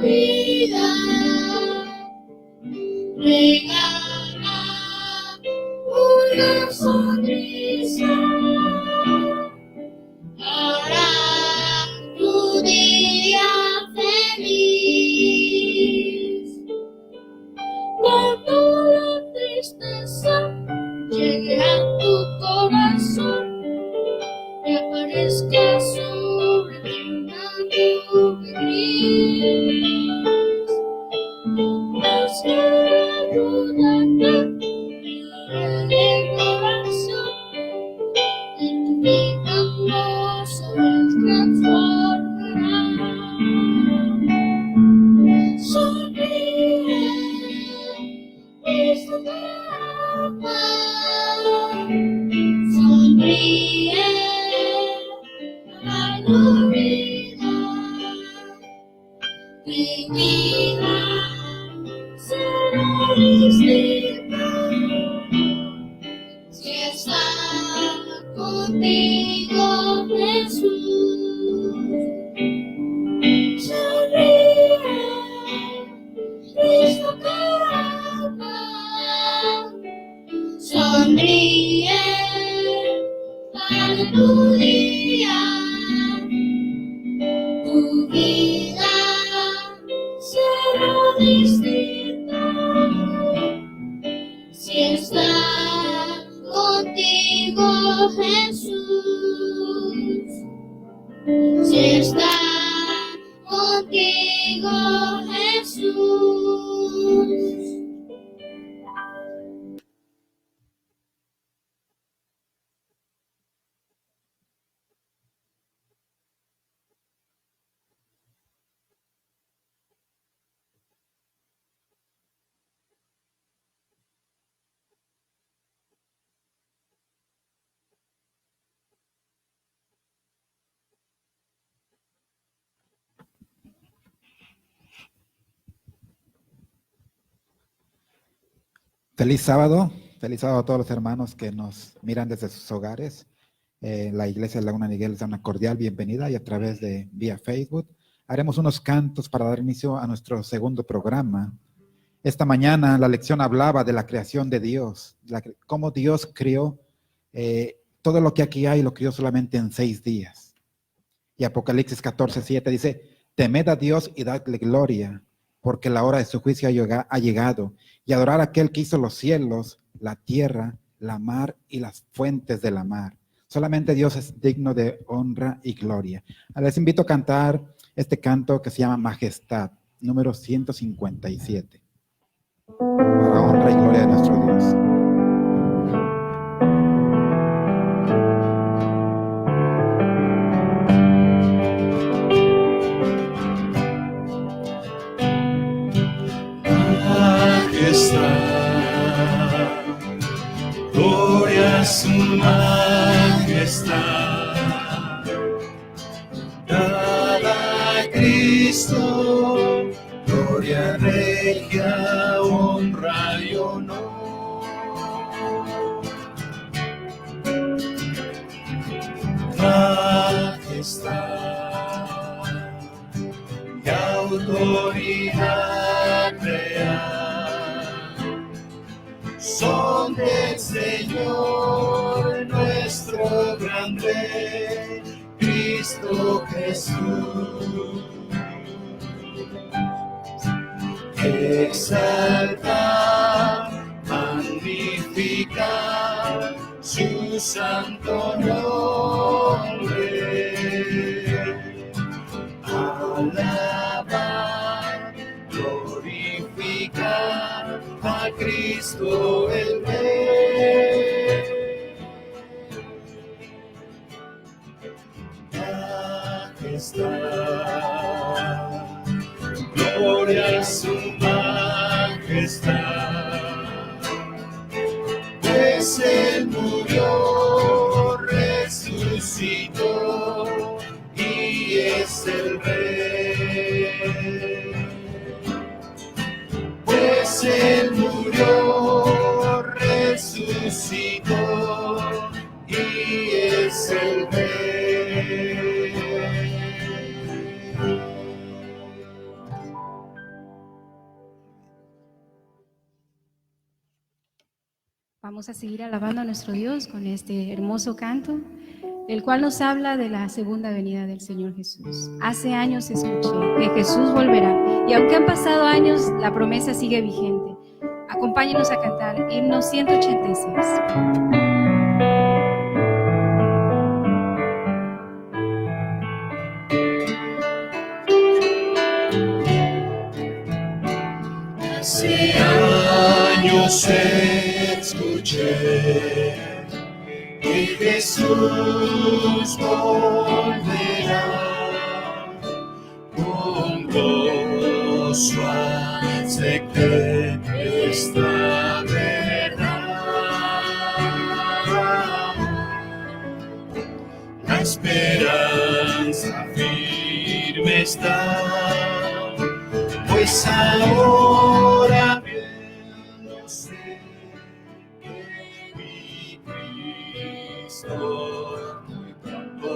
vida, regala una sonrisa, hará tu día feliz. Cuando la tristeza llegue a tu corazón, que aparezca sobre una nube gris, Dios quiere ayudarte en el corazón, en tu vida hermosa Él transformará. Sonríe, Cristo te ama. Sonríe, hay tu vida. Tu vida será distinta si está contigo Jesús. Sonríe, Cristo te ama. Sonríe, para tu día, tu vida será distinta si está contigo Jesús. Si está contigo Jesús. Feliz sábado a todos los hermanos que nos miran desde sus hogares. La Iglesia de Laguna Niguel les da una cordial bienvenida y a través de vía Facebook haremos unos cantos para dar inicio a nuestro segundo programa. Esta mañana la lección hablaba de la creación de Dios, cómo Dios creó todo lo que aquí hay, lo creó solamente en 6 días. Y Apocalipsis 14:7 dice, temed a Dios y dadle gloria, porque la hora de su juicio ha llegado, y adorar a aquel que hizo los cielos, la tierra, la mar y las fuentes de la mar. Solamente Dios es digno de honra y gloria. Les invito a cantar este canto que se llama Majestad, número 157. Para honra y gloria de nuestro Dios. Gloria a su majestad, dada a Cristo, gloria regia, honra y honor. Majestad y autoridad real son del Señor nuestro gran Rey, Cristo Jesús. Exalta, magnifica su santo nombre. Alabar, glorificar a Cristo el Rey. Majestad, gloria a su majestad, pues Él murió, resucitó y es el Rey. Pues Él murió, resucitó y es el Rey. Vamos a seguir alabando a nuestro Dios con este hermoso canto, el cual nos habla de la segunda venida del Señor Jesús. Hace años escuché que Jesús volverá, y aunque han pasado años, la promesa sigue vigente. Acompáñenos a cantar himno 186. Hace años escuché que Jesús volverá con gozo, acepté esta verdad. La esperanza firme está, pues ahora bien sé que mi Cristo muy pronto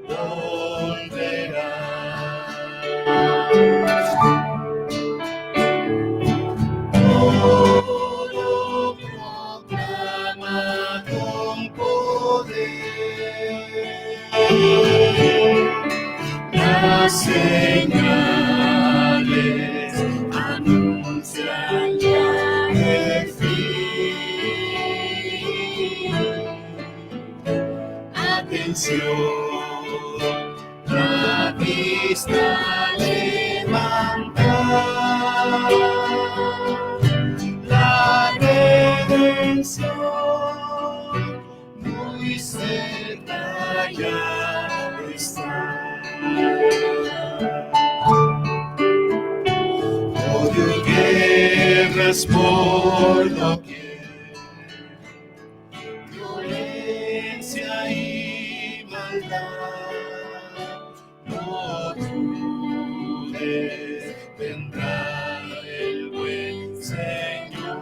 volverá. Todo proclama con poder las señales anuncian ya el fin. Atención, la vista levanta, la redención muy cerca ya está. Odio y guerras por doquier, violencia y maldad. No dudes, vendrá el buen Señor.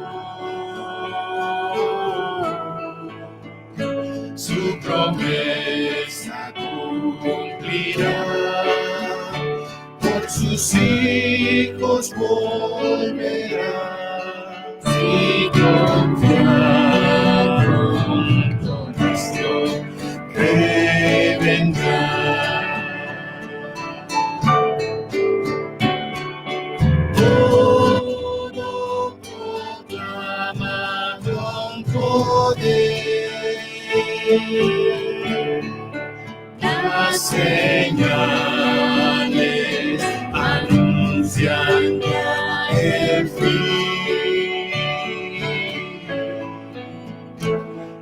Su promesa cumplirá, por sus hijos volverá. Si confía pronto nuestro Rey vendrá. Todo proclama con poder las señales anuncian ya el fin.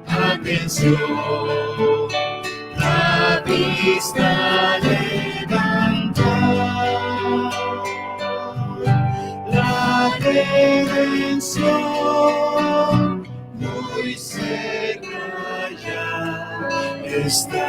Atención, la vista levanta, la redención muy cerca ya está.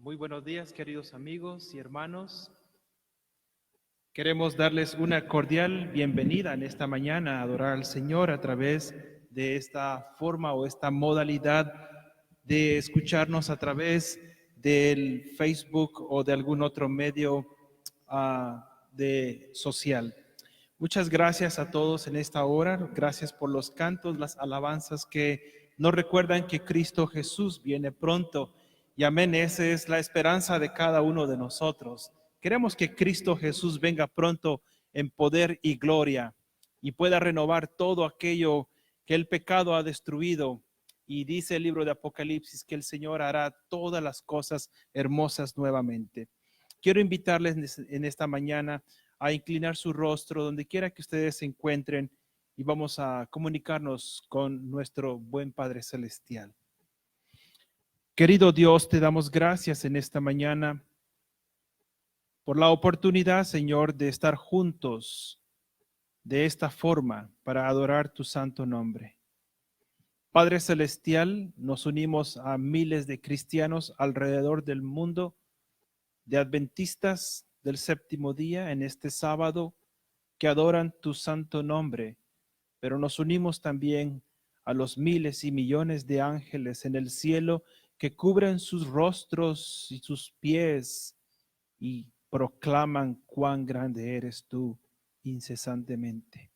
Muy buenos días, queridos amigos y hermanos. Queremos darles una cordial bienvenida en esta mañana a adorar al Señor a través de esta forma o esta modalidad de escucharnos a través del Facebook o de algún otro medio social. Muchas gracias a todos en esta hora. Gracias por los cantos, las alabanzas que nos recuerdan que Cristo Jesús viene pronto. Y amén, esa es la esperanza de cada uno de nosotros. Queremos que Cristo Jesús venga pronto en poder y gloria y pueda renovar todo aquello que el pecado ha destruido. Y dice el libro de Apocalipsis que el Señor hará todas las cosas hermosas nuevamente. Quiero invitarles en esta mañana a inclinar su rostro donde quiera que ustedes se encuentren y vamos a comunicarnos con nuestro buen Padre Celestial. Querido Dios, te damos gracias en esta mañana por la oportunidad, Señor, de estar juntos de esta forma para adorar tu santo nombre. Padre Celestial, nos unimos a miles de cristianos alrededor del mundo, de adventistas del séptimo día en este sábado, que adoran tu santo nombre, pero nos unimos también a los miles y millones de ángeles en el cielo que cubren sus rostros y sus pies y proclaman cuán grande eres tú incesantemente.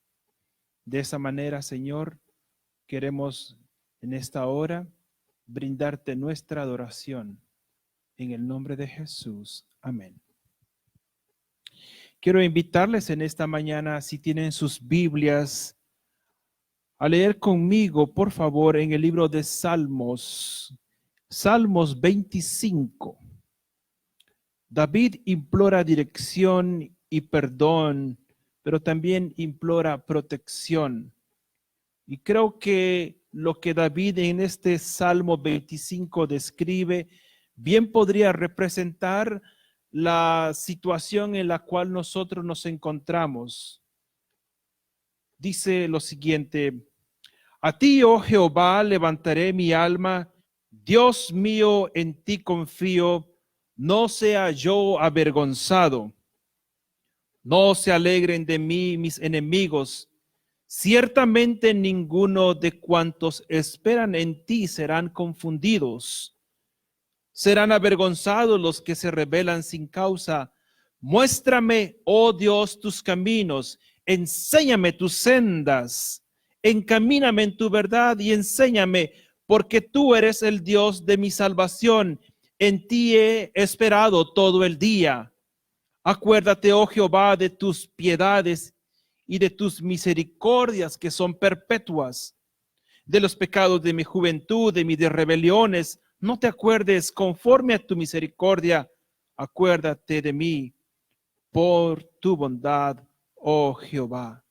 De esa manera, Señor, queremos en esta hora brindarte nuestra adoración en el nombre de Jesús. Amén. Quiero invitarles en esta mañana, si tienen sus Biblias, a leer conmigo, por favor, en el libro de Salmos, Salmos 25. David implora dirección y perdón, pero también implora protección. Y creo que lo que David en este Salmo 25 describe bien podría representar la situación en la cual nosotros nos encontramos. Dice lo siguiente: a ti, oh Jehová, levantaré mi alma, Dios mío, en ti confío, no sea yo avergonzado. No se alegren de mí mis enemigos. Ciertamente ninguno de cuantos esperan en ti serán confundidos. Serán avergonzados los que se rebelan sin causa. Muéstrame, oh Dios, tus caminos, enséñame tus sendas, encamíname en tu verdad y enséñame, porque tú eres el Dios de mi salvación. En ti he esperado todo el día. Acuérdate, oh Jehová, de tus piedades y de tus misericordias que son perpetuas. De los pecados de mi juventud, de mis rebeliones, no te acuerdes. Conforme a tu misericordia, acuérdate de mí por tu bondad, oh Jehová.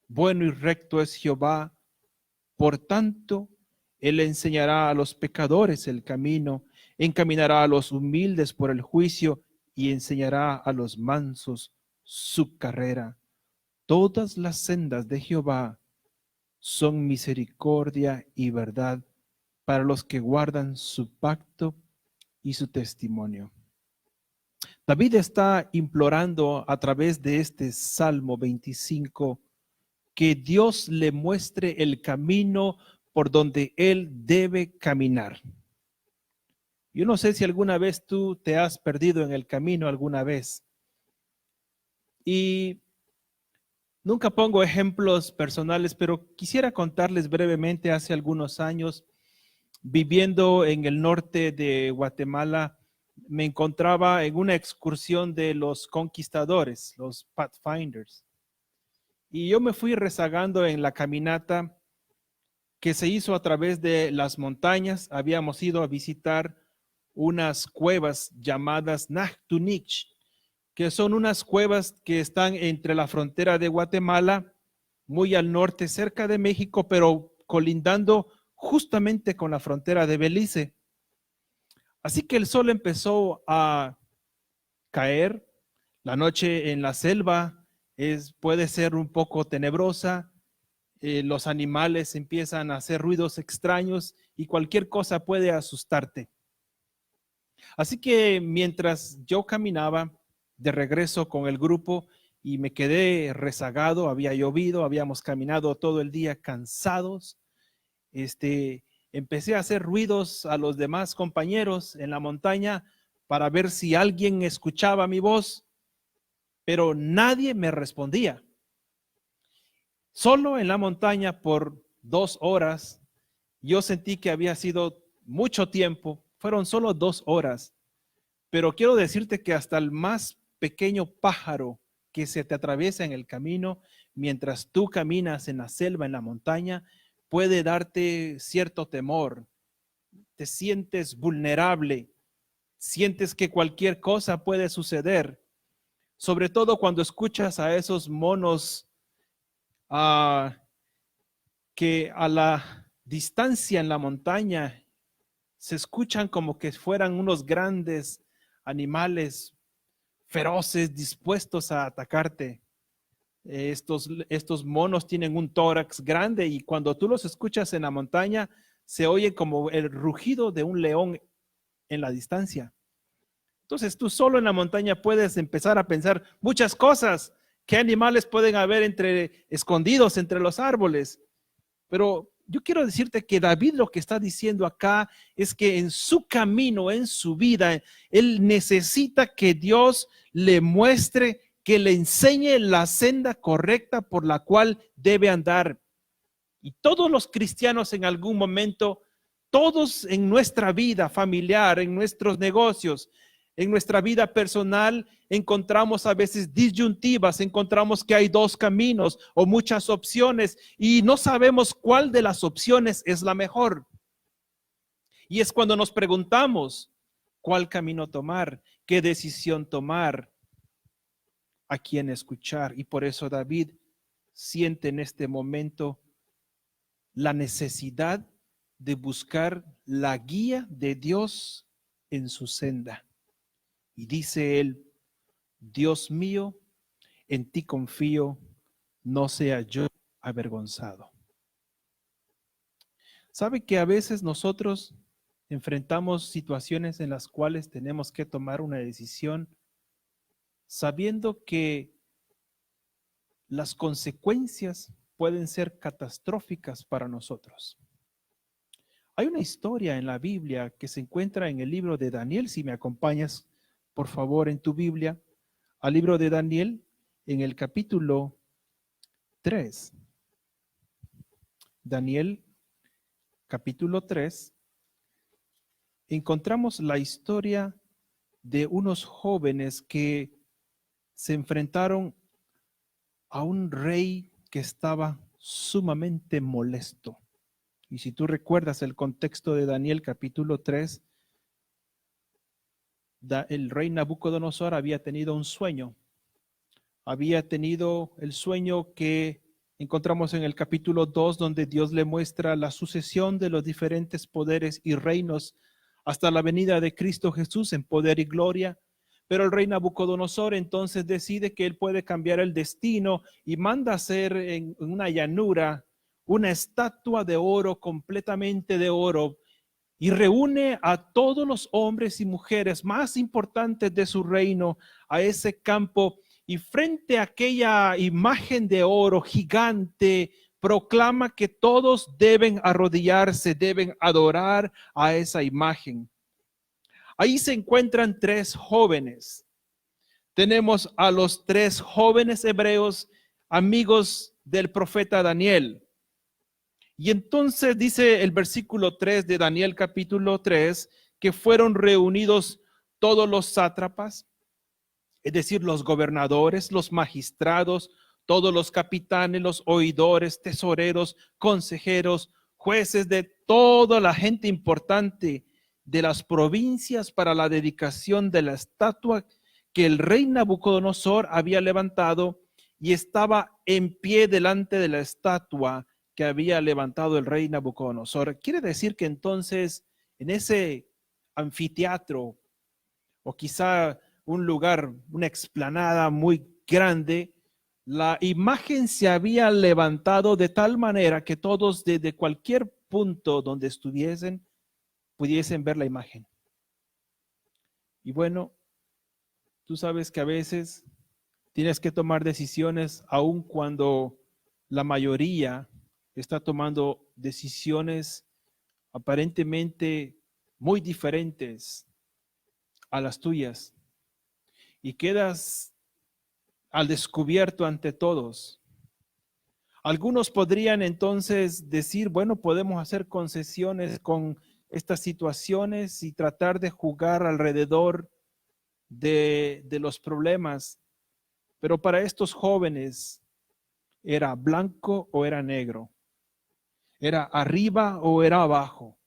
Bueno y recto es Jehová, por tanto, Él enseñará a los pecadores el camino, encaminará a los humildes por el juicio y enseñará a los mansos su carrera. Todas las sendas de Jehová son misericordia y verdad para los que guardan su pacto y su testimonio. David está implorando a través de este Salmo 25 que Dios le muestre el camino por donde él debe caminar. Yo no sé si alguna vez tú te has perdido en el camino alguna vez. Y nunca pongo ejemplos personales, pero quisiera contarles brevemente. Hace algunos años, viviendo en el norte de Guatemala, me encontraba en una excursión de los conquistadores, los Pathfinders. Y yo me fui rezagando en la caminata que se hizo a través de las montañas. Habíamos ido a visitar unas cuevas llamadas Nachtunich, que son unas cuevas que están entre la frontera de Guatemala, muy al norte, cerca de México, pero colindando justamente con la frontera de Belice. Así que el sol empezó a caer. La noche en la selva puede ser un poco tenebrosa. Los animales empiezan a hacer ruidos extraños y cualquier cosa puede asustarte. Así que mientras yo caminaba de regreso con el grupo y me quedé rezagado, había llovido, habíamos caminado todo el día cansados, empecé a hacer ruidos a los demás compañeros en la montaña para ver si alguien escuchaba mi voz, pero nadie me respondía. Solo en la montaña por 2 horas, yo sentí que había sido mucho tiempo, fueron solo 2 horas, pero quiero decirte que hasta el más pequeño pájaro que se te atraviesa en el camino, mientras tú caminas en la selva, en la montaña, puede darte cierto temor. Te sientes vulnerable, sientes que cualquier cosa puede suceder, sobre todo cuando escuchas a esos monos que a la distancia en la montaña se escuchan como que fueran unos grandes animales feroces, dispuestos a atacarte. Estos monos tienen un tórax grande y cuando tú los escuchas en la montaña, se oye como el rugido de un león en la distancia. Entonces tú solo en la montaña puedes empezar a pensar muchas cosas. ¿Qué animales pueden haber escondidos entre los árboles? Pero yo quiero decirte que David lo que está diciendo acá es que en su camino, en su vida, él necesita que Dios le muestre, que le enseñe la senda correcta por la cual debe andar. Y todos los cristianos en algún momento, todos en nuestra vida familiar, en nuestros negocios, en nuestra vida personal, encontramos a veces disyuntivas, encontramos que hay dos caminos o muchas opciones y no sabemos cuál de las opciones es la mejor. Y es cuando nos preguntamos cuál camino tomar, qué decisión tomar, a quién escuchar. Y por eso David siente en este momento la necesidad de buscar la guía de Dios en su senda. Y dice él, Dios mío, en ti confío, no sea yo avergonzado. ¿Sabe que a veces nosotros enfrentamos situaciones en las cuales tenemos que tomar una decisión sabiendo que las consecuencias pueden ser catastróficas para nosotros? Hay una historia en la Biblia que se encuentra en el libro de Daniel. Si me acompañas, por favor, en tu Biblia, al libro de Daniel, en el capítulo 3. Daniel, capítulo 3, encontramos la historia de unos jóvenes que se enfrentaron a un rey que estaba sumamente molesto. Y si tú recuerdas el contexto de Daniel capítulo 3, el rey Nabucodonosor había tenido un sueño. Había tenido el sueño que encontramos en el capítulo 2, donde Dios le muestra la sucesión de los diferentes poderes y reinos hasta la venida de Cristo Jesús en poder y gloria. Pero el rey Nabucodonosor entonces decide que él puede cambiar el destino y manda hacer en una llanura una estatua de oro, completamente de oro, y reúne a todos los hombres y mujeres más importantes de su reino a ese campo, y frente a aquella imagen de oro gigante proclama que todos deben arrodillarse, deben adorar a esa imagen. Ahí se encuentran tres jóvenes. Tenemos a los tres jóvenes hebreos, amigos del profeta Daniel. Y entonces dice el versículo 3 de Daniel capítulo 3, que fueron reunidos todos los sátrapas, es decir, los gobernadores, los magistrados, todos los capitanes, los oidores, tesoreros, consejeros, jueces, de toda la gente importante de las provincias para la dedicación de la estatua que el rey Nabucodonosor había levantado, y estaba en pie delante de la estatua que había levantado el rey Nabucodonosor. Quiere decir que entonces en ese anfiteatro, o quizá un lugar, una explanada muy grande, la imagen se había levantado de tal manera que todos desde cualquier punto donde estuviesen pudiesen ver la imagen. Y bueno, tú sabes que a veces tienes que tomar decisiones aun cuando la mayoría está tomando decisiones aparentemente muy diferentes a las tuyas, y quedas al descubierto ante todos. Algunos podrían entonces decir, bueno, podemos hacer concesiones con estas situaciones y tratar de jugar alrededor de los problemas, pero para estos jóvenes era blanco o era negro, era arriba o era abajo,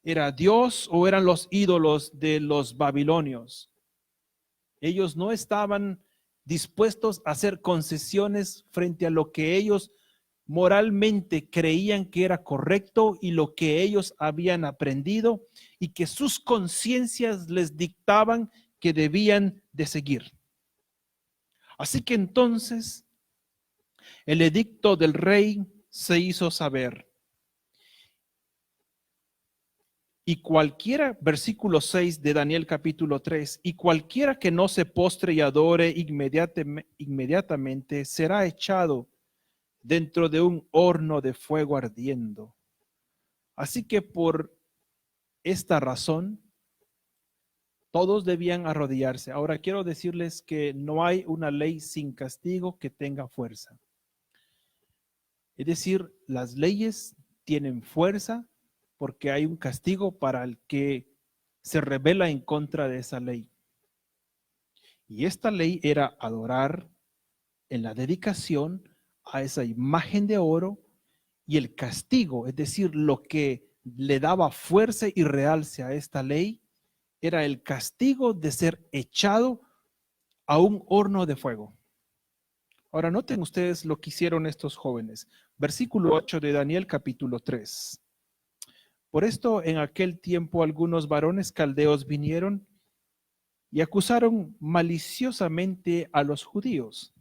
era Dios o eran los ídolos de los babilonios. Ellos no estaban dispuestos a hacer concesiones frente a lo que ellos moralmente creían que era correcto y lo que ellos habían aprendido y que sus conciencias les dictaban que debían de seguir. Así que entonces el edicto del rey se hizo saber. Y cualquiera, versículo 6 de Daniel capítulo 3, y cualquiera que no se postre y adore inmediatamente será echado dentro de un horno de fuego ardiendo. Así que por esta razón, todos debían arrodillarse. Ahora quiero decirles que no hay una ley sin castigo que tenga fuerza. Es decir, las leyes tienen fuerza porque hay un castigo para el que se rebela en contra de esa ley. Y esta ley era adorar en la dedicación a esa imagen de oro, y el castigo, es decir, lo que le daba fuerza y realce a esta ley, era el castigo de ser echado a un horno de fuego. Ahora noten ustedes lo que hicieron estos jóvenes. Versículo 8 de Daniel capítulo 3. Por esto en aquel tiempo algunos varones caldeos vinieron y acusaron maliciosamente a los judíos.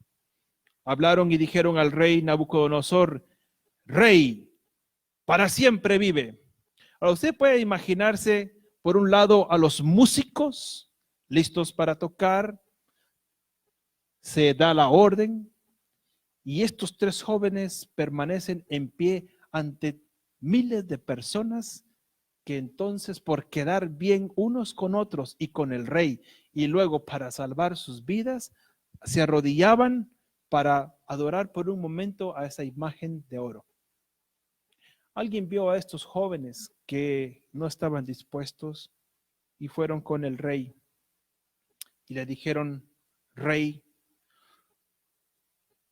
Hablaron y dijeron al rey Nabucodonosor: Rey, para siempre vive. Ahora usted puede imaginarse, por un lado, a los músicos listos para tocar, se da la orden, y estos tres jóvenes permanecen en pie ante miles de personas que entonces, por quedar bien unos con otros y con el rey, y luego para salvar sus vidas, se arrodillaban para adorar por un momento a esa imagen de oro. Alguien vio a estos jóvenes que no estaban dispuestos y fueron con el rey y le dijeron: Rey,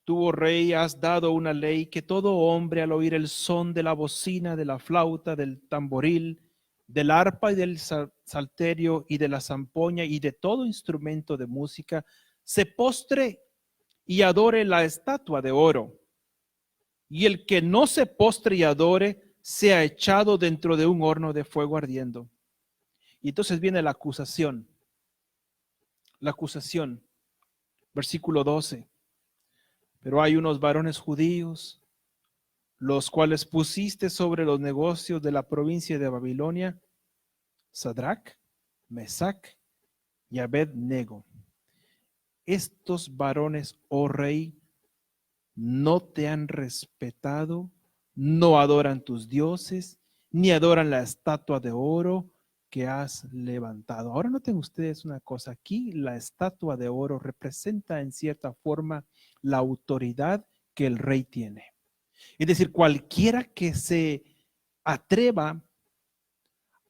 tú, oh rey, has dado una ley que todo hombre al oír el son de la bocina, de la flauta, del tamboril, del arpa y del salterio y de la zampoña y de todo instrumento de música, se postre y adore la estatua de oro. Y el que no se postre y adore sea echado dentro de un horno de fuego ardiendo. Y entonces viene la acusación. La acusación. Versículo 12. Pero hay unos varones judíos, los cuales pusiste sobre los negocios de la provincia de Babilonia, Sadrach, Mesach y Abed-nego. Estos varones, oh rey, no te han respetado, no adoran tus dioses, ni adoran la estatua de oro que has levantado. Ahora noten ustedes una cosa, aquí la estatua de oro representa en cierta forma la autoridad que el rey tiene. Es decir, cualquiera que se atreva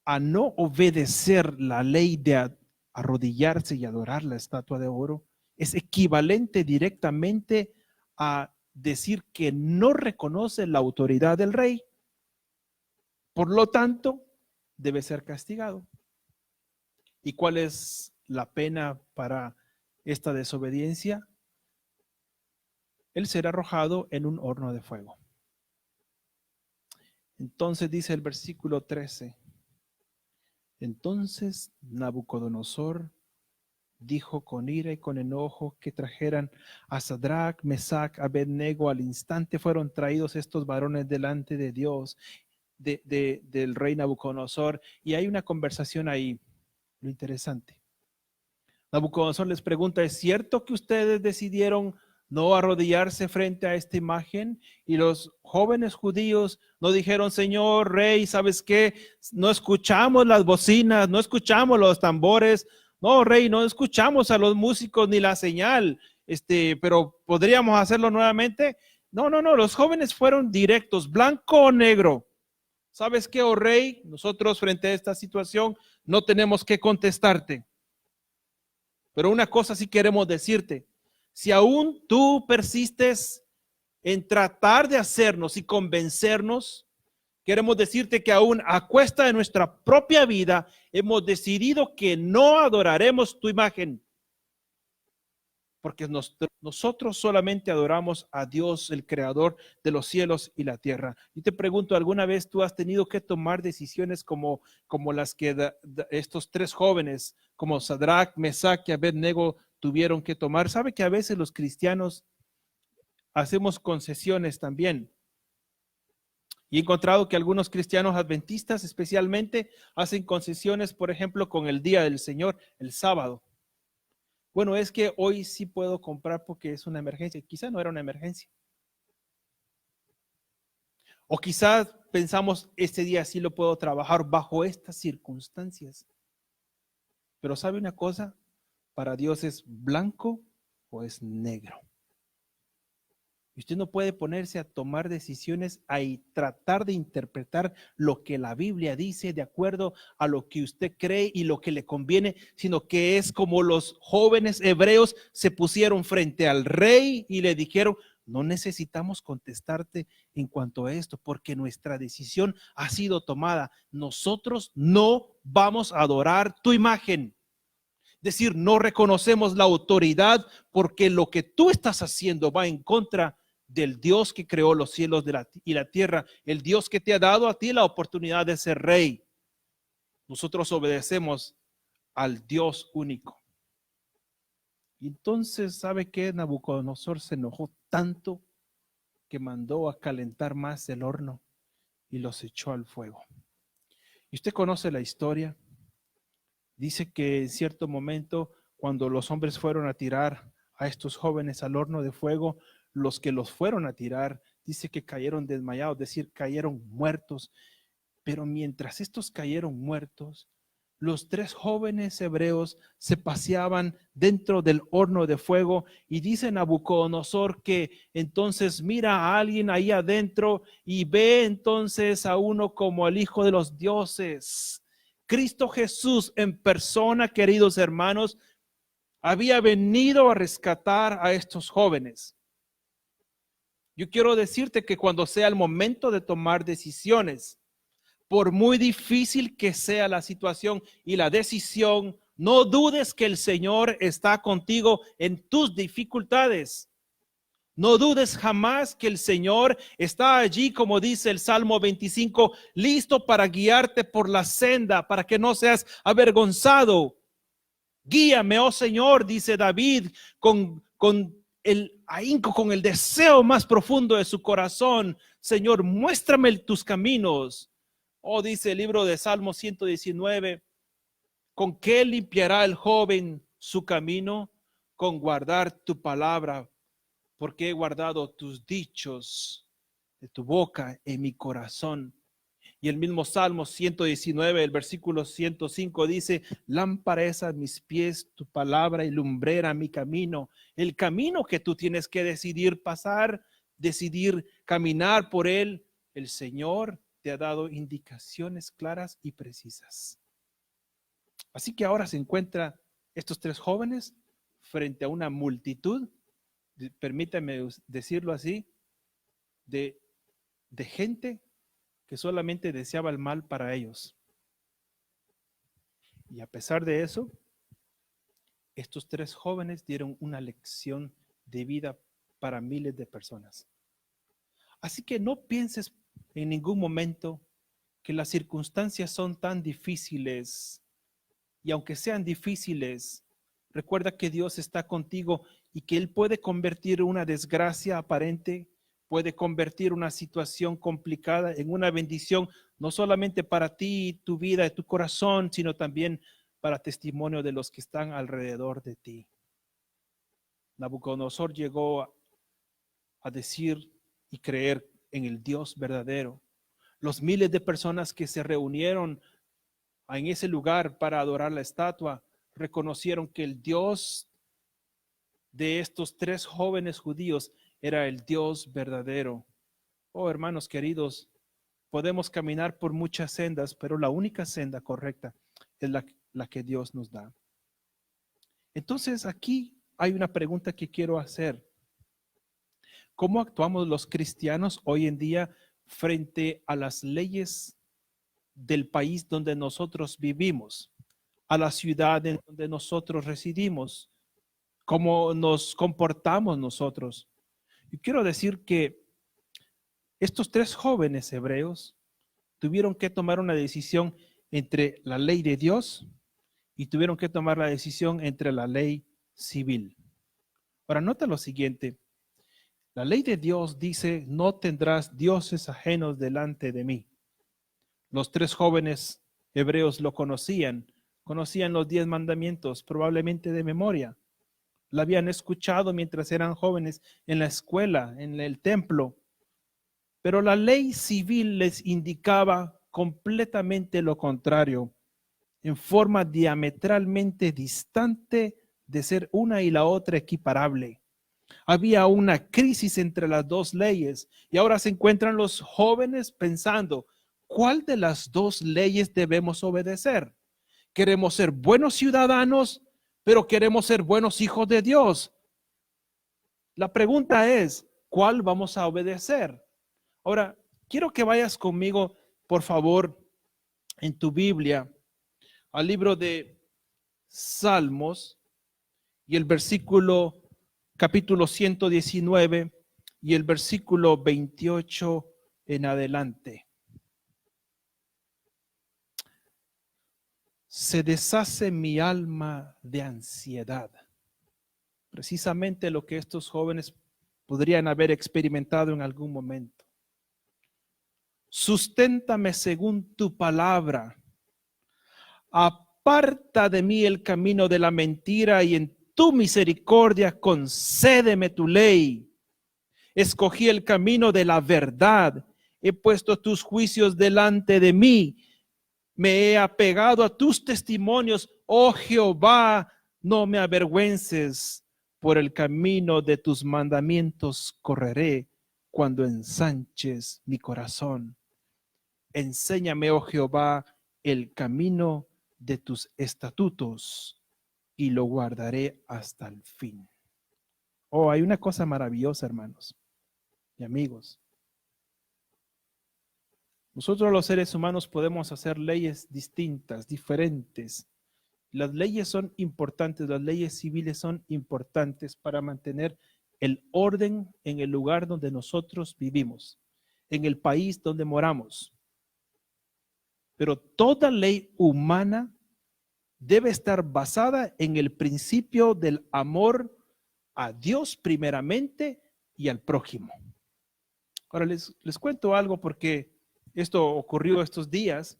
a no obedecer la ley de arrodillarse y adorar la estatua de oro es equivalente directamente a decir que no reconoce la autoridad del rey. Por lo tanto, debe ser castigado. ¿Y cuál es la pena para esta desobediencia? Él será arrojado en un horno de fuego. Entonces dice el versículo 13. Entonces Nabucodonosor dijo con ira y con enojo que trajeran a Sadrach, Mesach, Abed-nego. Al instante fueron traídos estos varones delante de Dios, del rey Nabucodonosor, y hay una conversación ahí, lo interesante. Nabucodonosor les pregunta: ¿es cierto que ustedes decidieron no arrodillarse frente a esta imagen? Y los jóvenes judíos no dijeron: Señor rey, ¿sabes qué? No escuchamos las bocinas, no escuchamos los tambores, no, rey, no escuchamos a los músicos ni la señal, pero ¿podríamos hacerlo nuevamente? No, los jóvenes fueron directos, blanco o negro. ¿Sabes qué, oh rey? Nosotros frente a esta situación no tenemos que contestarte. Pero una cosa sí queremos decirte: si aún tú persistes en tratar de hacernos y convencernos, queremos decirte que aún a cuesta de nuestra propia vida hemos decidido que no adoraremos tu imagen. Porque nosotros solamente adoramos a Dios, el creador de los cielos y la tierra. Y te pregunto, ¿alguna vez tú has tenido que tomar decisiones como las que estos tres jóvenes, como Sadrach, Mesach y Abed-nego, tuvieron que tomar. ¿Sabe que a veces los cristianos hacemos concesiones también? Y he encontrado que algunos cristianos adventistas especialmente hacen concesiones, por ejemplo, con el día del Señor, el sábado. Bueno, es que hoy sí puedo comprar porque es una emergencia. Quizá no era una emergencia. O quizás pensamos, este día sí lo puedo trabajar bajo estas circunstancias. Pero ¿sabe una cosa? Para Dios es blanco o es negro. Y usted no puede ponerse a tomar decisiones y tratar de interpretar lo que la Biblia dice de acuerdo a lo que usted cree y lo que le conviene, sino que es como los jóvenes hebreos se pusieron frente al rey y le dijeron, no necesitamos contestarte en cuanto a esto, porque nuestra decisión ha sido tomada. Nosotros no vamos a adorar tu imagen. Es decir, no reconocemos la autoridad porque lo que tú estás haciendo va en contra del Dios que creó los cielos y la tierra, el Dios que te ha dado a ti la oportunidad de ser rey. Nosotros obedecemos al Dios único. Y entonces, ¿sabe qué? Nabucodonosor se enojó tanto que mandó a calentar más el horno y los echó al fuego. Y usted conoce la historia. Dice que en cierto momento, cuando los hombres fueron a tirar a estos jóvenes al horno de fuego, los que los fueron a tirar, dice que cayeron desmayados, es decir, cayeron muertos. Pero mientras estos cayeron muertos, los 3 jóvenes hebreos se paseaban dentro del horno de fuego y dice Nabucodonosor que entonces mira a alguien ahí adentro y ve entonces a uno como el Hijo de los dioses. Cristo Jesús en persona, queridos hermanos, había venido a rescatar a estos jóvenes. Yo quiero decirte que cuando sea el momento de tomar decisiones, por muy difícil que sea la situación y la decisión, no dudes que el Señor está contigo en tus dificultades. No dudes jamás que el Señor está allí, como dice el Salmo 25, listo para guiarte por la senda, para que no seas avergonzado. Guíame, oh Señor, dice David, con el ahínco, con el deseo más profundo de su corazón. Señor, muéstrame tus caminos. Oh, dice el libro de Salmo 119, ¿con qué limpiará el joven su camino? Con guardar tu palabra, porque he guardado tus dichos de tu boca en mi corazón. Y el mismo Salmo 119, el versículo 105 dice, lámpara es a mis pies tu palabra y lumbrera mi camino. El camino que tú tienes que decidir pasar, decidir caminar por él, el Señor te ha dado indicaciones claras y precisas. Así que ahora se encuentran estos 3 jóvenes frente a una multitud, permítame decirlo así, de gente que solamente deseaba el mal para ellos. Y a pesar de eso, estos 3 jóvenes dieron una lección de vida para miles de personas. Así que no pienses en ningún momento que las circunstancias son tan difíciles, y aunque sean difíciles, recuerda que Dios está contigo y que Él puede convertir una desgracia aparente, puede convertir una situación complicada en una bendición, no solamente para ti, tu vida, tu corazón, sino también para testimonio de los que están alrededor de ti. Nabucodonosor llegó a decir y creer en el Dios verdadero. Los miles de personas que se reunieron en ese lugar para adorar la estatua reconocieron que el Dios de estos 3 jóvenes judíos era el Dios verdadero. Oh, hermanos queridos, podemos caminar por muchas sendas, pero la única senda correcta es la que Dios nos da. Entonces, aquí hay una pregunta que quiero hacer. ¿Cómo actuamos los cristianos hoy en día frente a las leyes del país donde nosotros vivimos, a la ciudad en donde nosotros residimos? ¿Cómo nos comportamos nosotros? Y quiero decir que estos 3 jóvenes hebreos tuvieron que tomar una decisión entre la ley de Dios y tuvieron que tomar la decisión entre la ley civil. Ahora, nota lo siguiente. La ley de Dios dice, no tendrás dioses ajenos delante de mí. Los 3 jóvenes hebreos lo conocían los 10 mandamientos, probablemente de memoria. La habían escuchado mientras eran jóvenes en la escuela, en el templo. Pero la ley civil les indicaba completamente lo contrario, en forma diametralmente distante de ser una y la otra equiparable. Había una crisis entre las 2 leyes y ahora se encuentran los jóvenes pensando, ¿cuál de las 2 leyes debemos obedecer? Queremos ser buenos ciudadanos, pero queremos ser buenos hijos de Dios. La pregunta es, ¿cuál vamos a obedecer? Ahora, quiero que vayas conmigo, por favor, en tu Biblia, al libro de Salmos y el capítulo 119 y el versículo 28 en adelante. Se deshace mi alma de ansiedad. Precisamente lo que estos jóvenes podrían haber experimentado en algún momento. Susténtame según tu palabra. Aparta de mí el camino de la mentira y en tu misericordia concédeme tu ley. Escogí el camino de la verdad. He puesto tus juicios delante de mí. Me he apegado a tus testimonios. Oh Jehová, no me avergüences. Por el camino de tus mandamientos correré cuando ensanches mi corazón. Enséñame, oh Jehová, el camino de tus estatutos y lo guardaré hasta el fin. Oh, hay una cosa maravillosa, hermanos y amigos. Nosotros los seres humanos podemos hacer leyes distintas, diferentes. Las leyes son importantes, las leyes civiles son importantes para mantener el orden en el lugar donde nosotros vivimos, en el país donde moramos. Pero toda ley humana debe estar basada en el principio del amor a Dios primeramente y al prójimo. Ahora les cuento algo porque esto ocurrió estos días.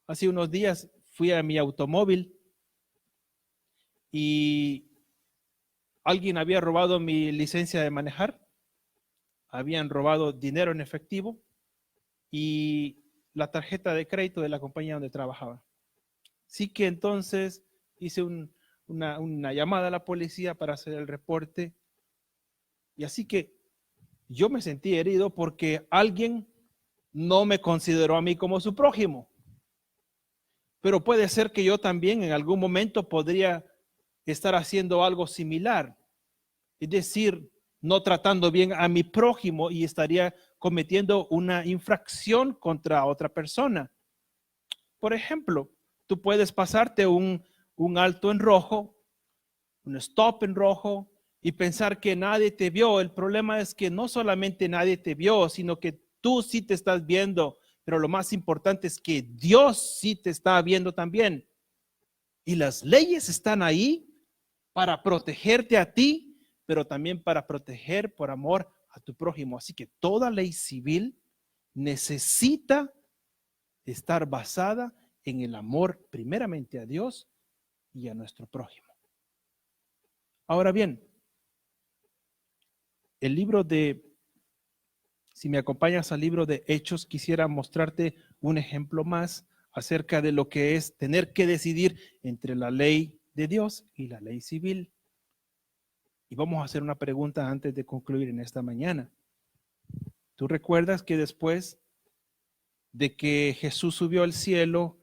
Hace unos días fui a mi automóvil y alguien había robado mi licencia de manejar. Habían robado dinero en efectivo y la tarjeta de crédito de la compañía donde trabajaba. Así que entonces hice una llamada a la policía para hacer el reporte. Y así que yo me sentí herido porque alguien no me consideró a mí como su prójimo. Pero puede ser que yo también en algún momento podría estar haciendo algo similar. Es decir, no tratando bien a mi prójimo y estaría cometiendo una infracción contra otra persona. Por ejemplo, tú puedes pasarte un alto en rojo, un stop en rojo y pensar que nadie te vio. El problema es que no solamente nadie te vio, sino que tú sí te estás viendo, pero lo más importante es que Dios sí te está viendo también. Y las leyes están ahí para protegerte a ti, pero también para proteger por amor a tu prójimo. Así que toda ley civil necesita estar basada en el amor primeramente a Dios y a nuestro prójimo. Ahora bien, el libro si me acompañas al libro de Hechos, quisiera mostrarte un ejemplo más acerca de lo que es tener que decidir entre la ley de Dios y la ley civil. Y vamos a hacer una pregunta antes de concluir en esta mañana. ¿Tú recuerdas que después de que Jesús subió al cielo,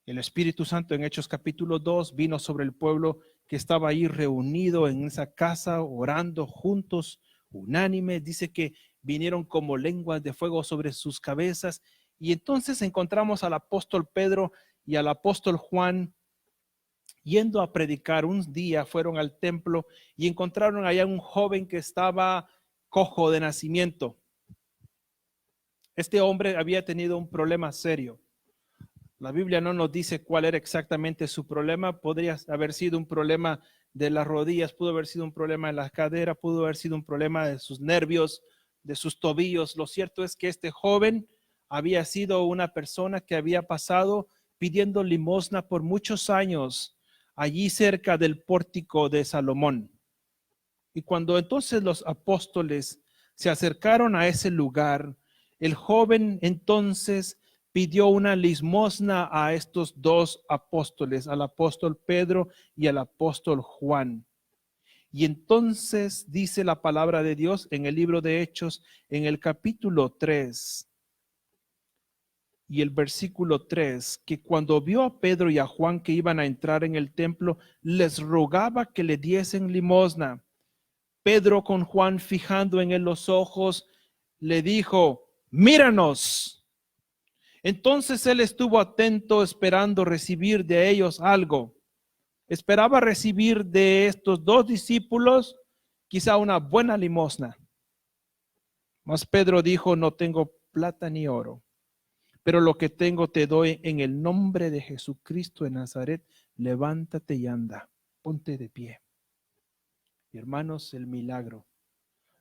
el Espíritu Santo en Hechos capítulo 2 vino sobre el pueblo que estaba ahí reunido en esa casa, orando juntos, unánimes? Dice que vinieron como lenguas de fuego sobre sus cabezas. Y entonces encontramos al apóstol Pedro y al apóstol Juan yendo a predicar. Un día fueron al templo y encontraron allá un joven que estaba cojo de nacimiento. Este hombre había tenido un problema serio. La Biblia no nos dice cuál era exactamente su problema. Podría haber sido un problema de las rodillas, pudo haber sido un problema de la cadera, pudo haber sido un problema de sus nervios, de sus tobillos. Lo cierto es que este joven había sido una persona que había pasado pidiendo limosna por muchos años allí cerca del pórtico de Salomón. Y cuando entonces los apóstoles se acercaron a ese lugar, el joven entonces pidió una limosna a estos dos apóstoles, al apóstol Pedro y al apóstol Juan. Y entonces dice la palabra de Dios en el libro de Hechos, en el capítulo 3 y el versículo 3, que cuando vio a Pedro y a Juan que iban a entrar en el templo, les rogaba que le diesen limosna. Pedro, con Juan fijando en él los ojos, le dijo: míranos. Entonces él estuvo atento, esperando recibir de ellos algo. Esperaba recibir de estos dos discípulos quizá una buena limosna. Mas Pedro dijo: no tengo plata ni oro, pero lo que tengo te doy. En el nombre de Jesucristo de Nazaret, levántate y anda. Ponte de pie. Y hermanos, el milagro.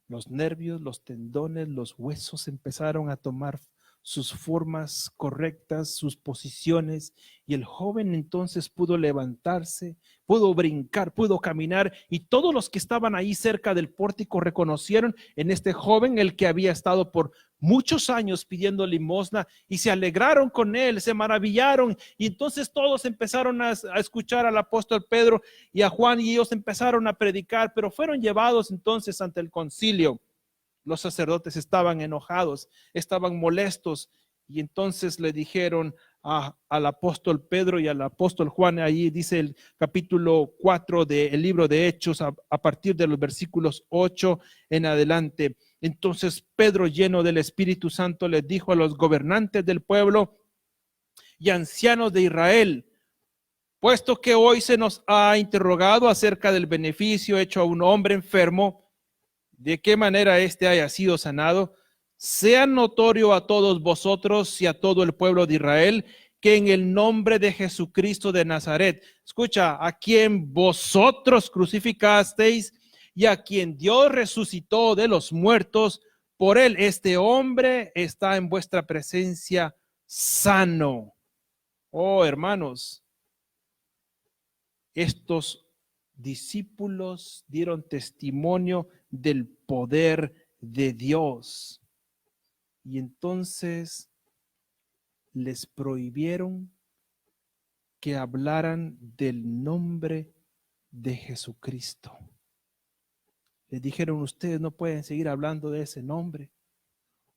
Los nervios, los tendones, los huesos empezaron a tomar sus formas correctas, sus posiciones, y el joven entonces pudo levantarse, pudo brincar, pudo caminar, y todos los que estaban ahí cerca del pórtico reconocieron en este joven el que había estado por muchos años pidiendo limosna, y se alegraron con él, se maravillaron, y entonces todos empezaron a escuchar al apóstol Pedro y a Juan, y ellos empezaron a predicar, pero fueron llevados entonces ante el concilio. Los sacerdotes estaban enojados, estaban molestos, y entonces le dijeron al apóstol Pedro y al apóstol Juan, ahí dice el capítulo 4 del libro de Hechos, a partir de los versículos 8 en adelante. Entonces Pedro, lleno del Espíritu Santo, les dijo a los gobernantes del pueblo y ancianos de Israel: puesto que hoy se nos ha interrogado acerca del beneficio hecho a un hombre enfermo, de qué manera éste haya sido sanado, sea notorio a todos vosotros y a todo el pueblo de Israel que en el nombre de Jesucristo de Nazaret, escucha, a quien vosotros crucificasteis y a quien Dios resucitó de los muertos, por él este hombre está en vuestra presencia sano. Oh, hermanos, estos discípulos dieron testimonio del poder de Dios, y entonces les prohibieron que hablaran del nombre de Jesucristo. Les dijeron: ustedes no pueden seguir hablando de ese nombre,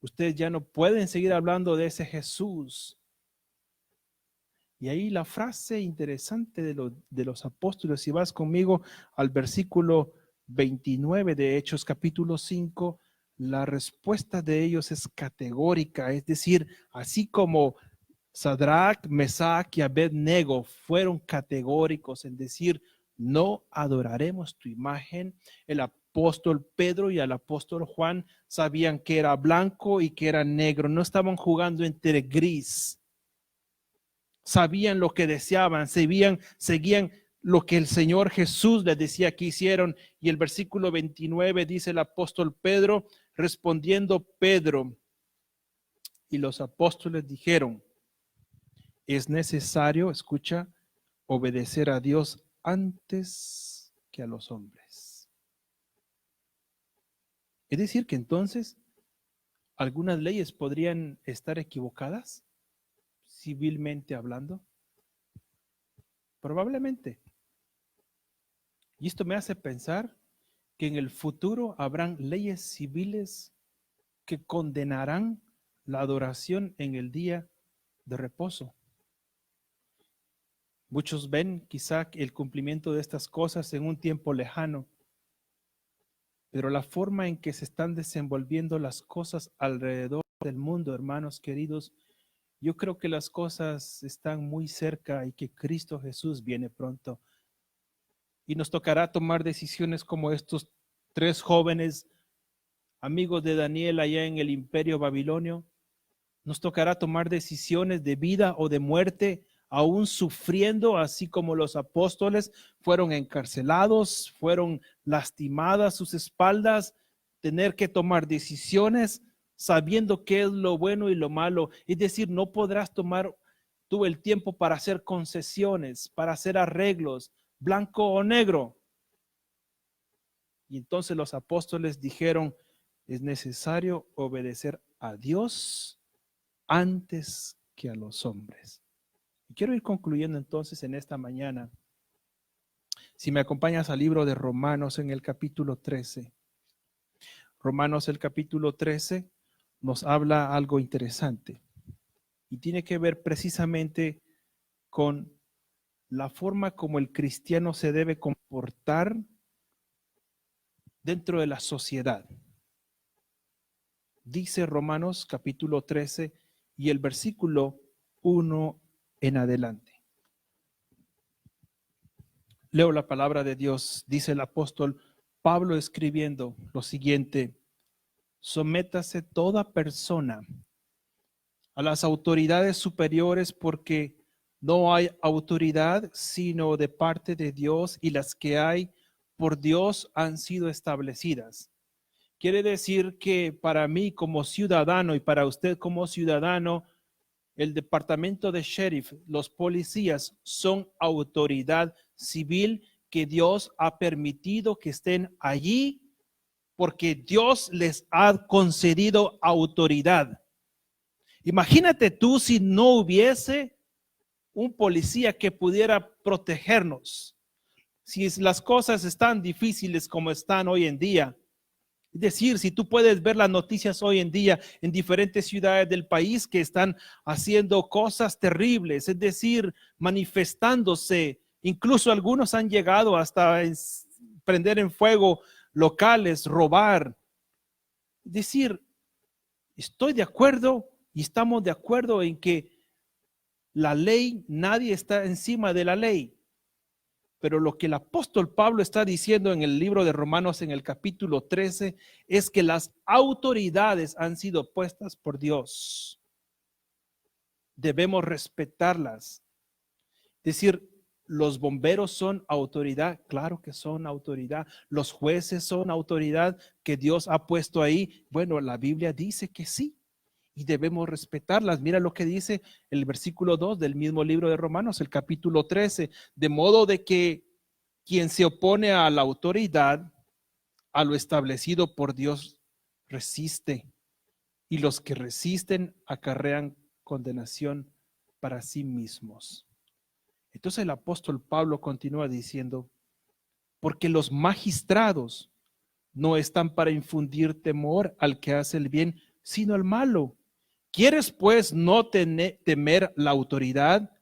ustedes ya no pueden seguir hablando de ese Jesús. Y ahí la frase interesante de los apóstoles, si vas conmigo al versículo 29 de Hechos capítulo 5, la respuesta de ellos es categórica, es decir, así como Sadrach, Mesach y Abednego fueron categóricos en decir: no adoraremos tu imagen, el apóstol Pedro y el apóstol Juan sabían que era blanco y que era negro, no estaban jugando entre gris. Sabían lo que deseaban, seguían lo que el Señor Jesús les decía que hicieron. Y el versículo 29 dice el apóstol Pedro: respondiendo Pedro y los apóstoles dijeron: es necesario, escucha, obedecer a Dios antes que a los hombres. Es decir, que entonces algunas leyes podrían estar equivocadas, civilmente hablando. Probablemente. Y esto me hace pensar que en el futuro habrán leyes civiles que condenarán la adoración en el día de reposo. Muchos ven quizá el cumplimiento de estas cosas en un tiempo lejano, pero la forma en que se están desenvolviendo las cosas alrededor del mundo, hermanos queridos, yo creo que las cosas están muy cerca y que Cristo Jesús viene pronto. Y nos tocará tomar decisiones como estos tres jóvenes amigos de Daniel allá en el imperio babilonio, Nos tocará tomar decisiones de vida o de muerte, aún sufriendo, así como los apóstoles fueron encarcelados, fueron lastimadas sus espaldas, tener que tomar decisiones sabiendo qué es lo bueno y lo malo. Es decir, no podrás tomar tú el tiempo para hacer concesiones, para hacer arreglos, blanco o negro. Y entonces los apóstoles dijeron, es necesario obedecer a Dios antes que a los hombres. Y quiero ir concluyendo entonces en esta mañana. Si me acompañas al libro de Romanos en el capítulo 13. Romanos el capítulo 13 nos habla algo interesante y tiene que ver precisamente con la forma como el cristiano se debe comportar dentro de la sociedad. Dice Romanos capítulo 13 y el versículo 1 en adelante. Leo la palabra de Dios. Dice el apóstol Pablo escribiendo lo siguiente: sométase toda persona a las autoridades superiores, porque no hay autoridad sino de parte de Dios, y las que hay por Dios han sido establecidas. Quiere decir que para mí como ciudadano y para usted como ciudadano, el departamento de sheriff, los policías son autoridad civil que Dios ha permitido que estén allí porque Dios les ha concedido autoridad. Imagínate tú si no hubiese un policía que pudiera protegernos. Si las cosas están difíciles como están hoy en día, es decir, si tú puedes ver las noticias hoy en día en diferentes ciudades del país que están haciendo cosas terribles, es decir, manifestándose, incluso algunos han llegado hasta prender en fuego locales, robar. Es decir, estoy de acuerdo y estamos de acuerdo en que la ley, nadie está encima de la ley. Pero lo que el apóstol Pablo está diciendo en el libro de Romanos en el capítulo 13 es que las autoridades han sido puestas por Dios. Debemos respetarlas. Es decir, los bomberos son autoridad, claro que son autoridad. Los jueces son autoridad que Dios ha puesto ahí. Bueno, la Biblia dice que sí. Y debemos respetarlas. Mira lo que dice el versículo 2 del mismo libro de Romanos, el capítulo 13. De modo de que quien se opone a la autoridad, a lo establecido por Dios, resiste. Y los que resisten acarrean condenación para sí mismos. Entonces el apóstol Pablo continúa diciendo, porque los magistrados no están para infundir temor al que hace el bien, sino al malo. ¿Quieres pues no temer la autoridad?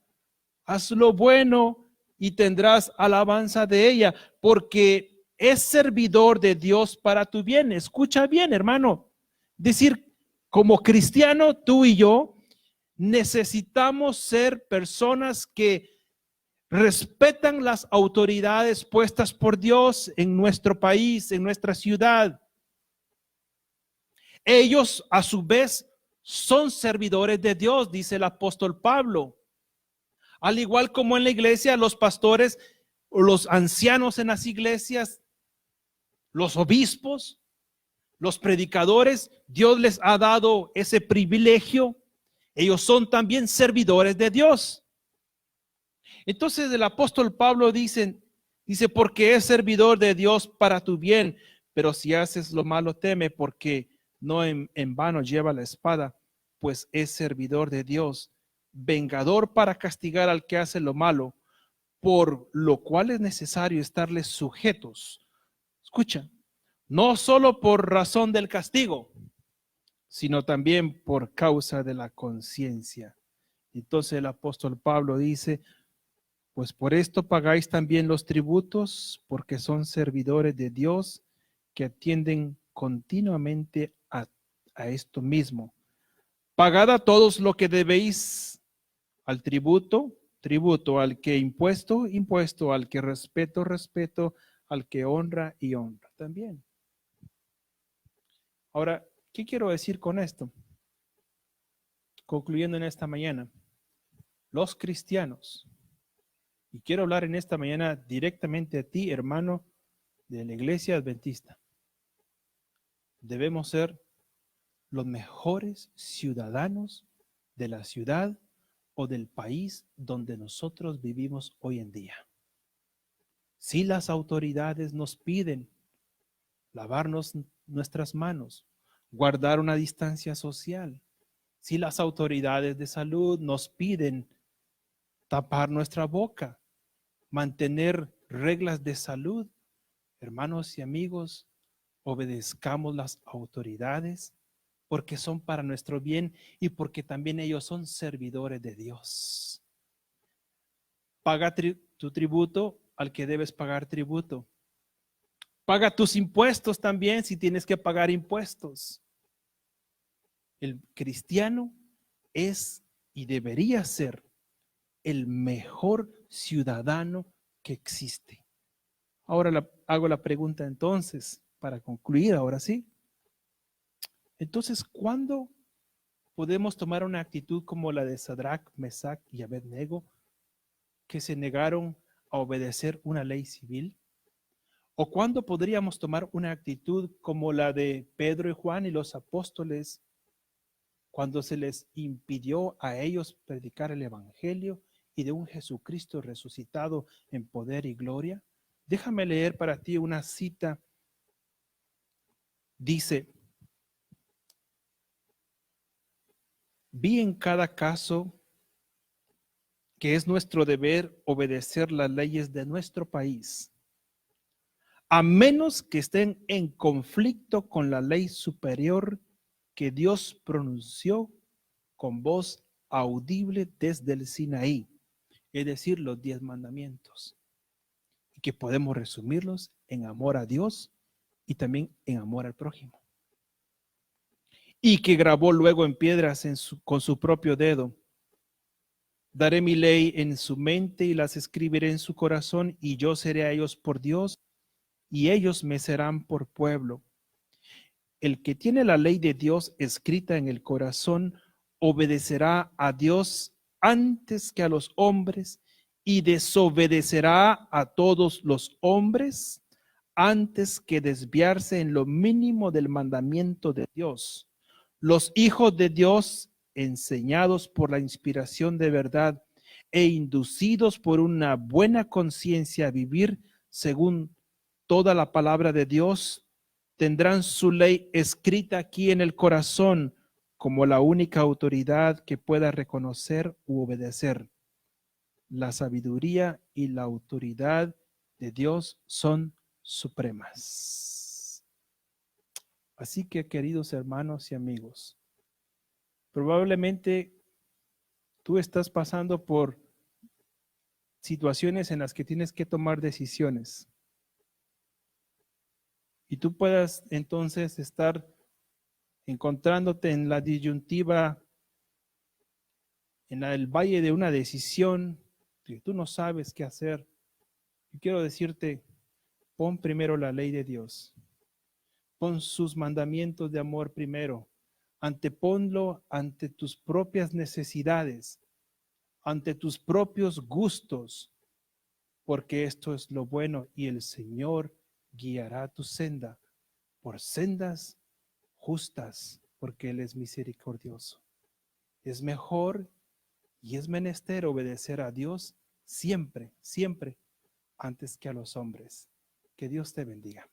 Haz lo bueno y tendrás alabanza de ella, porque es servidor de Dios para tu bien. Escucha bien, hermano. Decir, como cristiano, tú y yo necesitamos ser personas que respetan las autoridades puestas por Dios en nuestro país, en nuestra ciudad. Ellos, a su vez, son servidores de Dios, dice el apóstol Pablo. Al igual como en la iglesia, los pastores, los ancianos en las iglesias, los obispos, los predicadores, Dios les ha dado ese privilegio. Ellos son también servidores de Dios. Entonces el apóstol Pablo dice, porque es servidor de Dios para tu bien, pero si haces lo malo teme, porque no en vano lleva la espada, pues es servidor de Dios, vengador para castigar al que hace lo malo, por lo cual es necesario estarles sujetos. Escucha, no solo por razón del castigo, sino también por causa de la conciencia. Entonces el apóstol Pablo dice, pues por esto pagáis también los tributos, porque son servidores de Dios que atienden continuamente a esto mismo. Pagad a todos lo que debéis, al tributo, tributo, al que impuesto, impuesto, al que respeto, respeto, al que honra y honra también. Ahora, ¿qué quiero decir con esto? concluyendo en esta mañana, los cristianos, y quiero hablar en esta mañana directamente a ti, hermano de la iglesia adventista, debemos ser los mejores ciudadanos de la ciudad o del país donde nosotros vivimos hoy en día. Si las autoridades nos piden lavarnos nuestras manos, guardar una distancia social, si las autoridades de salud nos piden tapar nuestra boca, mantener reglas de salud, hermanos y amigos, obedezcamos las autoridades porque son para nuestro bien y porque también ellos son servidores de Dios. Paga tu tributo al que debes pagar tributo. Paga tus impuestos también si tienes que pagar impuestos. El cristiano es y debería ser el mejor ciudadano que existe. Ahora hago la pregunta entonces, para concluir ahora sí. Entonces, ¿cuándo podemos tomar una actitud como la de Sadrach, Mesach y Abednego, que se negaron a obedecer una ley civil? ¿O cuándo podríamos tomar una actitud como la de Pedro y Juan y los apóstoles, cuando se les impidió a ellos predicar el evangelio y de un Jesucristo resucitado en poder y gloria? Déjame leer para ti una cita. Dice: vi en cada caso que es nuestro deber obedecer las leyes de nuestro país, a menos que estén en conflicto con la ley superior que Dios pronunció con voz audible desde el Sinaí, es decir, los 10 mandamientos, y que podemos resumirlos en amor a Dios y también en amor al prójimo. Y que grabó luego en piedras con su propio dedo. Daré mi ley en su mente y las escribiré en su corazón, y yo seré a ellos por Dios, y ellos me serán por pueblo. El que tiene la ley de Dios escrita en el corazón obedecerá a Dios antes que a los hombres, y desobedecerá a todos los hombres antes que desviarse en lo mínimo del mandamiento de Dios. Los hijos de Dios, enseñados por la inspiración de verdad e inducidos por una buena conciencia a vivir según toda la palabra de Dios, tendrán su ley escrita aquí en el corazón como la única autoridad que pueda reconocer u obedecer. La sabiduría y la autoridad de Dios son supremas. Así que, queridos hermanos y amigos, probablemente tú estás pasando por situaciones en las que tienes que tomar decisiones. Y tú puedas entonces estar encontrándote en la disyuntiva, en el valle de una decisión que tú no sabes qué hacer. Y quiero decirte, pon primero la ley de Dios. Pon sus mandamientos de amor primero. Anteponlo ante tus propias necesidades, ante tus propios gustos, porque esto es lo bueno, y el Señor guiará tu senda por sendas justas, porque Él es misericordioso. Es mejor y es menester obedecer a Dios siempre, siempre, antes que a los hombres. Que Dios te bendiga.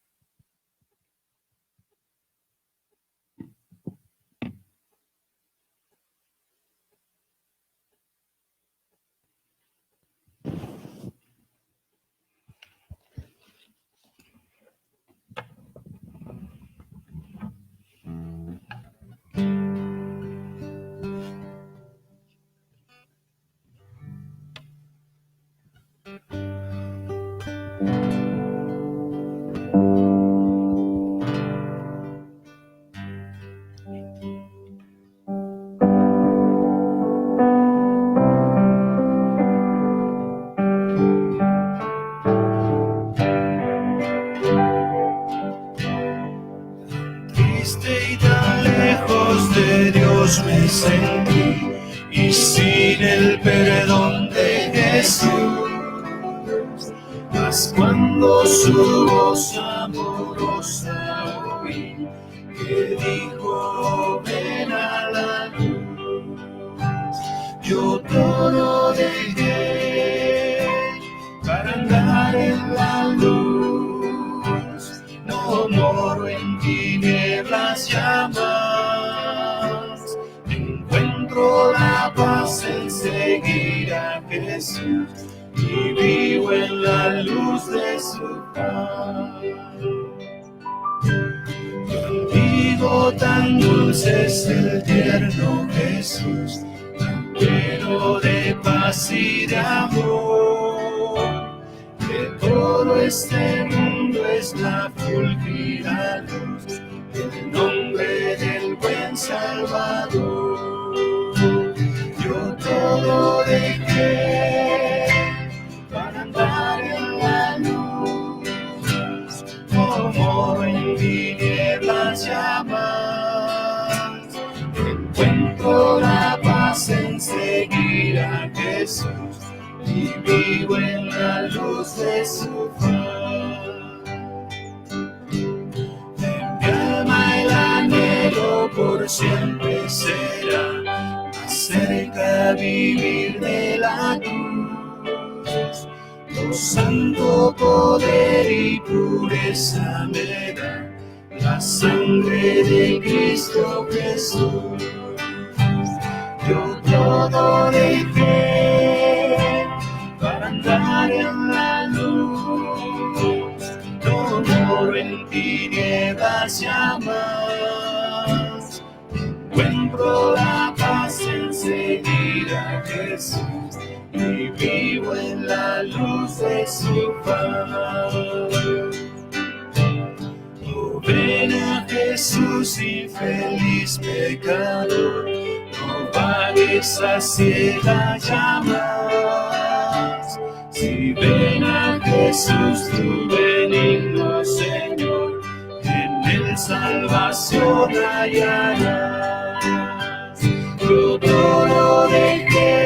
Triste y tan lejos de Dios me sentí, sin el perdón de Jesús. Mas cuando su voz amorosa oí, que dijo ven a la luz, yo todo dejé para andar en la luz. No moro en tinieblas llamas, encuentro la paz en seguir a Jesús y vivo en la luz de su paz. Contigo tan dulce es el tierno Jesús, tan lleno de paz y de amor, que todo este mundo es la fulgida luz, el nombre del buen Salvador. Yo todo dejé para andar en la luz, no moro en tinieblas llamas, encuentro la paz en seguir a Jesús y vivo en la luz de su faz. En mi alma el anhelo por siempre será más cerca vivir de la cruz. Tu santo poder y pureza me da la sangre de Cristo Jesús. Yo todo dejé para andar en la luz, no moro en tinieblas llamas, encuentro la paz en seguir a Jesús y vivo en la luz de su paz. Oh, ven a Jesús, infeliz pecador, no pagues a ciega llamas. Si ven a Jesús, tu benigno Señor, en él salvación hallarás. Yo todo dejé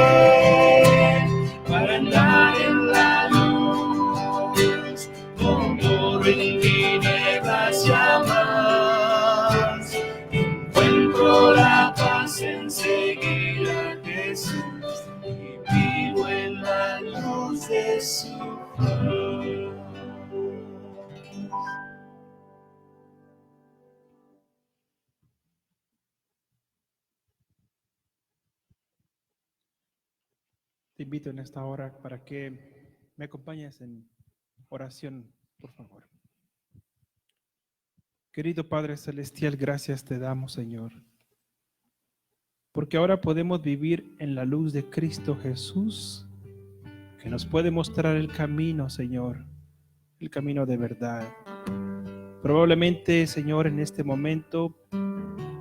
para andar en la luz, no moro en tinieblas llamas, encuentro la paz en seguir a Jesús y vivo en la luz de su paz. Te invito en esta hora para que me acompañes en oración, por favor. Querido Padre Celestial, gracias te damos, Señor, porque ahora podemos vivir en la luz de Cristo Jesús, que nos puede mostrar el camino, Señor, el camino de verdad. Probablemente, Señor, en este momento,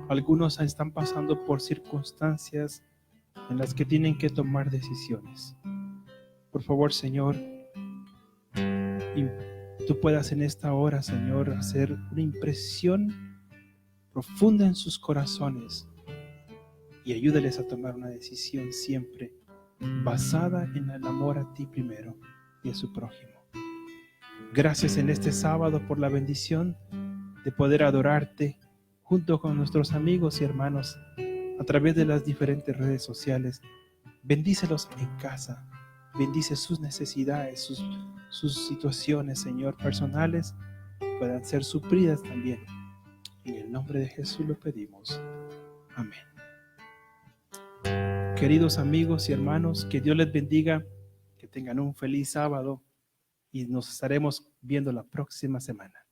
algunos están pasando por circunstancias en las que tienen que tomar decisiones. Por favor, Señor, y tú puedas en esta hora, Señor, hacer una impresión profunda en sus corazones y ayúdales a tomar una decisión siempre basada en el amor a ti primero y a su prójimo. Gracias en este sábado por la bendición de poder adorarte junto con nuestros amigos y hermanos a través de las diferentes redes sociales. Bendícelos en casa, bendice sus necesidades, sus situaciones, Señor, personales, puedan ser suplidas también. En el nombre de Jesús lo pedimos. Amén. Queridos amigos y hermanos, que Dios les bendiga, que tengan un feliz sábado y nos estaremos viendo la próxima semana.